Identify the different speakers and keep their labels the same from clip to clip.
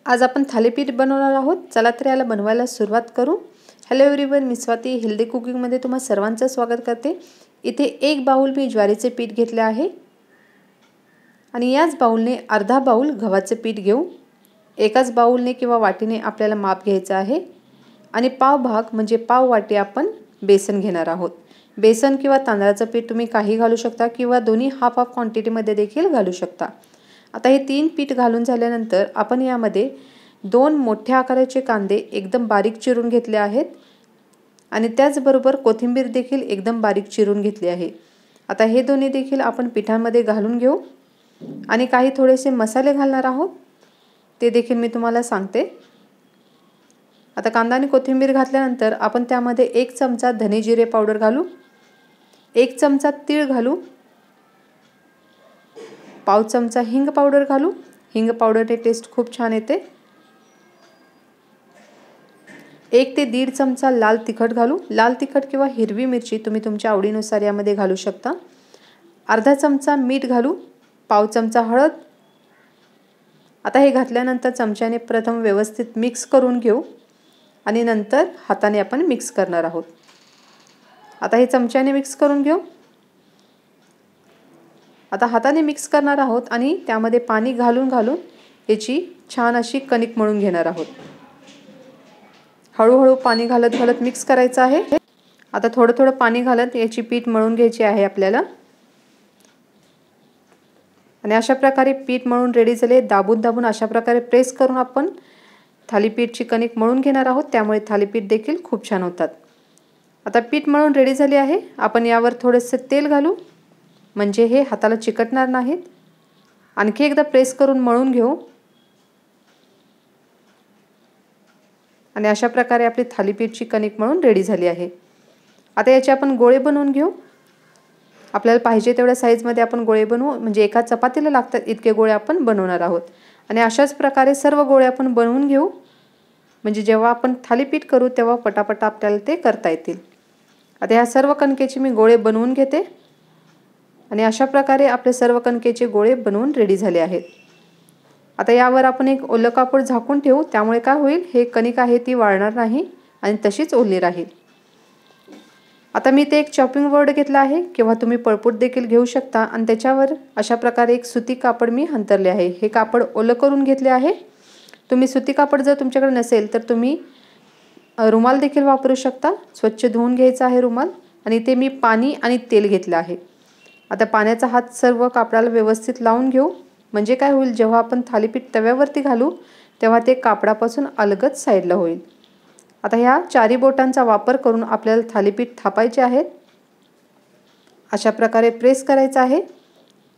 Speaker 1: आज आपण थालीपीठ बनवणार आहोत। चला तर याला बनवायला सुरुवात करू। हॅलो एव्हरीवन, मी स्वाती हेल्दी कुकिंग मध्ये तुम्हा सर्वांचं स्वागत करते। इथे एक बाउल मी ज्वारीचे पीठ घेतले आहे आणि याच बाउलने अर्धा बाउल गव्हाचे पीठ घेऊ। एकाच बाउलने किंवा वाटीने आपल्याला माप घ्यायचं आहे आणि पाव भाग म्हणजे पाव वाटी आपण बेसन घेणार आहोत। बेसन किंवा तांदळाचं पीठ तुम्ही काही घालू शकता किंवा दोन्ही हाफ हाफ क्वांटिटी मध्ये देखील घालू शकता। आता हे तीन पीठ घालून झाल्यानंतर आपण यामध्ये दोन मोठ्या आकाराचे कांदे एकदम बारीक चिरून घेतले आहेत आणि त्याचबरोबर कोथिंबीर देखील एकदम बारीक चिरून घेतली आहे। आता हे दोन्ही देखील आपण पिठामध्ये घालून घेऊ आणि काही थोडेसे मसाले घालणार आहोत, ते देखील मी तुम्हाला सांगते। आता कांदा आणि कोथिंबीर घातल्यानंतर आपण त्यामध्ये 1 चमचा धने जिरे पावडर घालू, 1 चमचा तीळ घालू, पाव चमचा हिंग पावडर घालू। हिंग पावडरने टेस्ट खूप छान येते। 1 ते 1.5 चमचा लाल तिखट घालू। लाल तिखट किंवा हिरवी मिरची तुम्ही तुमच्या आवडीनुसार यामध्ये घालू शकता। अर्धा चमचा मीठ घालू, पाव चमचा हळद। आता हे घातल्यानंतर चमच्याने प्रथम व्यवस्थित मिक्स करून घेऊ आणि नंतर हाताने आपण मिक्स करणार आहोत। आता हे चमच्याने मिक्स करून घेऊ। आता हाताने मिक्स करणार आहोत आणि त्यामध्ये पाणी घालून याची छान अशी कणिक मळून घेणार आहोत। हळूहळू पाणी घालत मिक्स करायचं आहे। आता थोडं पाणी घालत याची पीठ मळून घ्यायची आहे आपल्याला आणि अशा प्रकारे पीठ मळून रेडी झाले। दाबून अशा प्रकारे प्रेस करून आपण थालीपीठची कणिक मळून घेणार आहोत, त्यामुळे थालीपीठ देखील खूप छान होतात। आता पीठ मळून रेडी झाले आहे। आपण यावर थोडेसे तेल घालू म्हणजे हे हाताला चिकटणार नाहीत। आणखी एकदा प्रेस करून मळून घेऊ आणि अशा प्रकारे आपली थालीपीठची कणिक मळून रेडी झाली आहे। आता याचे आपण गोळे बनवून घेऊ। आपल्याला पाहिजे तेवढ्या साइज मध्ये आपण गोळे बनवू, म्हणजे एका चपातीला लागतात इतके गोळे आपण बनवणार आहोत आणि अशाच प्रकारे सर्व गोळे आपण बनवून घेऊ, म्हणजे जेव्हा आपण थालीपीठ करू तेव्हा पटापट आपल्याला ते करता येतील। आता या सर्व कणकेचे मी गोळे बनवून घेते आणि अशा प्रकारे आपले सर्व कणकेचे गोळे बनवून रेडी झाले आहेत। आता यावर आपण एक ओलं कापड झाकून ठेवू, त्यामुळे काय होईल, हे कणिक आहे ती वाळणार नाही आणि तशीच ओली राहील। आता मी ते एक चॉपिंग बोर्ड घेतला आहे किंवा तुम्ही पळपूट देखील घेऊ शकता आणि त्याच्यावर अशा प्रकारे एक सुती कापड मी अंथरले आहे। हे कापड ओलं करून घेतले आहे। तुम्ही सुती कापड जर तुमच्याकडे नसेल तर तुम्ही रुमाल देखील वापरू शकता। स्वच्छ धुवून घ्यायचा आहे रुमाल आणि ते मी पाणी आणि तेल घेतले आहे। आता पाण्याचा हात सर्व कापडाला व्यवस्थित लावून घेऊ, म्हणजे काय होईल, जेव्हा आपण थालीपीठ तव्यावरती घालू तेव्हा ते कापडापासून अलगद साईडला होईल। आता ह्या चारी बोटांचा वापर करून आपल्याला थालीपीठ थापायचे आहेत। अशा प्रकारे प्रेस करायचं आहे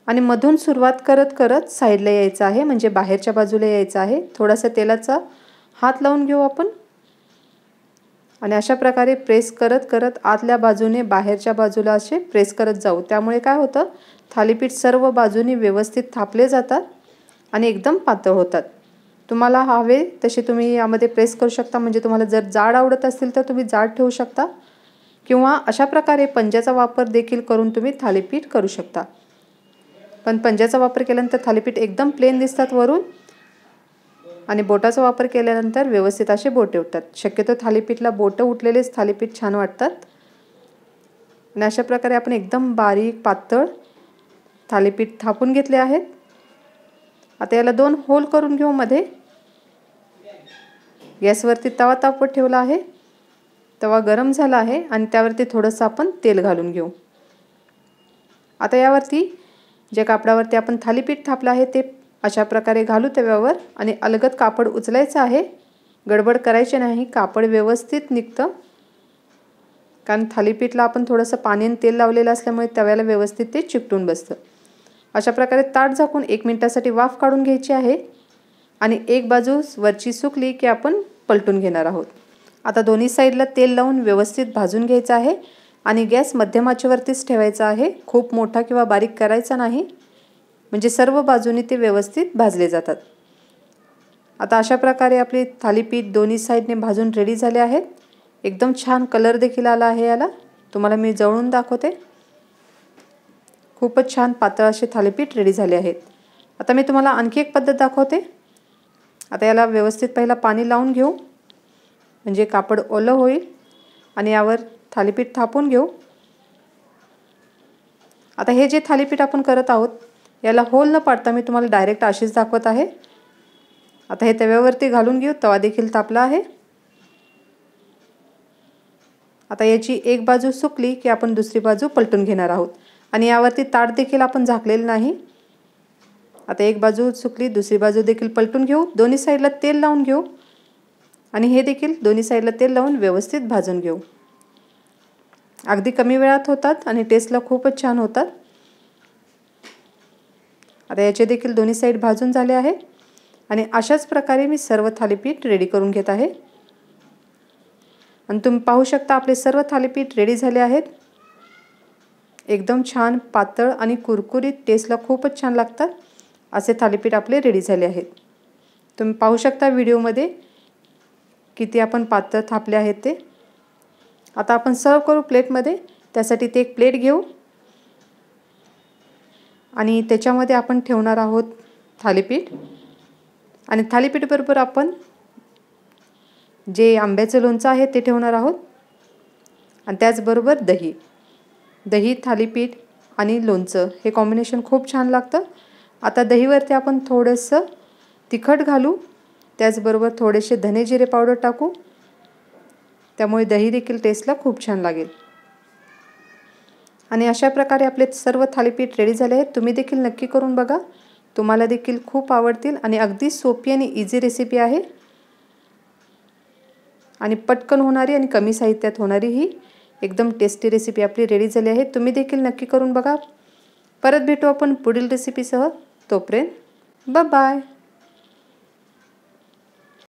Speaker 1: आणि मधून सुरुवात करत साईडला यायचं आहे, म्हणजे बाहेरच्या बाजूला यायचं आहे। थोडासा तेलाचा हात लावून घेऊ आपण आणि अशा प्रकारे प्रेस करत आतल्या बाजूने बाहेरच्या बाजूला असे प्रेस करत जाऊ। त्यामुळे काय होतं, थालीपीठ सर्व बाजूनी व्यवस्थित थापले जातात आणि एकदम पातळ होतात। तुम्हाला हवे तसे तुम्ही यामध्ये प्रेस करू शकता, म्हणजे तुम्हाला जर जाड आवडत असतील तर तुम्ही जाड ठेवू शकता किंवा अशा प्रकारे पंजाचा वापर देखील करून तुम्ही थालीपीठ करू शकता। पण पंजाचा वापर केल्यानंतर थालीपीठ एकदम प्लेन दिसतात वरून आणि बोटाचा वापर केल्यानंतर व्यवस्थित असे बोटे उठतात। शक्यतो थालीपीठला बोटे उठलेलेच थालीपीठ छान वाटतात आणि अशा प्रकारे आपण एकदम बारीक पातळ थालीपीठ थापून घेतले आहेत। आता याला 2 होल करून घेऊ मध्ये। गॅसवरती तवा तापवत ठेवला आहे। तवा गरम झाला आहे आणि त्यावरती थोडंसं आपण तेल घालून घेऊ। आता यावरती जे कापडावरती आपण थालीपीठ थापलं आहे ते अशा प्रकारे घालू तव्यावर आणि अलगद कापड उचलायचं आहे। गडबड करायची नाही, कापड व्यवस्थित निघतं, कारण थालीपीठला आपण थोडंसं पाणी आणि तेल लावलेलं असल्यामुळे तव्याला व्यवस्थित ते चिकटून बसतं। अशा प्रकारे ताट झाकून 1 मिनिटासाठी वाफ काढून घ्यायची आहे आणि एक बाजू वरची सुकली की आपण पलटून घेणार आहोत। आता दोन्ही साईडला तेल लावून व्यवस्थित भाजून घ्यायचं आहे आणि गॅस मध्यम आचेवरतीच ठेवायचा आहे। खूप मोठा किंवा बारीक करायचा नाही, म्हणजे सर्व बाजूनी ते व्यवस्थित भाजले जातात। आता अशा प्रकारे आपले थालीपीठ दोन्ही साईडने भाजून रेडी झाले आहेत। एकदम छान कलर देखील आला आहे याला, तुम्हाला मी जवळून दाखवते। खूपच छान पातळ असे थालीपीठ रेडी झाले आहेत। आता मी तुम्हाला आणखी एक पद्धत दाखवते। आता याला व्यवस्थित पहिला पाणी लावून घेऊ, म्हणजे कापड ओलं होईल आणि यावर थालीपीठ थापून घेऊ। आता हे जे थालीपीठ आपण करत आहोत याला होल न पाडता मी तुम्हाला डायरेक्ट अशीच दाखवत आहे। आता हे तव्यावरती घालून घेऊ, तवा देखील तापला आहे। आता याची एक बाजू सुकली की आपण दुसरी बाजू पलटून घेणार आहोत आणि यावरती ताट देखील आपण झाकलेलं नाही। आता एक बाजू सुकली, दुसरी बाजू देखील पलटून घेऊ, दोन्ही साईडला तेल लावून घेऊ आणि हे देखील दोन्ही साईडला तेल लावून व्यवस्थित भाजून घेऊ। अगदी कमी वेळात होतात आणि टेस्टला खूपच छान होतात। आता याचे देखील दोन्ही साईड भाजून झाले आहे आणि अशाच प्रकारे मी सर्व थालीपीठ रेडी करून घेत आहे। आणि तुम्ही पाहू शकता आपले सर्व थालीपीठ रेडी झाले आहेत। एकदम छान पातळ आणि कुरकुरीत, टेस्टला खूपच छान लागतात असे थालीपीठ आपले रेडी झाले आहेत। तुम्ही पाहू शकता व्हिडिओमध्ये किती आपण पातळ थापले आहेत ते। आता आपण सर्व करू प्लेटमध्ये। त्यासाठी ते एक प्लेट घेऊ आणि त्याच्यामध्ये आपण ठेवणार आहोत थालीपीठ आणि थालीपीठ बरोबर आपण जे आंब्याचं लोणचं आहे ते ठेवणार आहोत आणि त्याचबरोबर दही। दही, थालीपीठ आणि लोणचं हे कॉम्बिनेशन खूप छान लागतं। आता दहीवरती आपण थोडंसं तिखट घालू, त्याचबरोबर थोडेसे धने जिरे पावडर टाकू, त्यामुळे दही देखील टेस्टला खूप छान लागेल। आणि अशा प्रकारे आपले सर्व थालीपीठ रेडी झाले आहेत। तुम्ही देखील नक्की करून बघा, तुम्हाला देखील खूप आवडतील आणि अगदी सोपी आणि इझी रेसिपी आहे आणि पटकन होणारी आणि कमी साहित्यात होणारी ही एकदम टेस्टी रेसिपी आपली रेडी झाली आहे। तुम्ही देखील नक्की करून बघा। परत भेटू आपण पुढील रेसिपीसह, तोपर्यंत बाय बाय।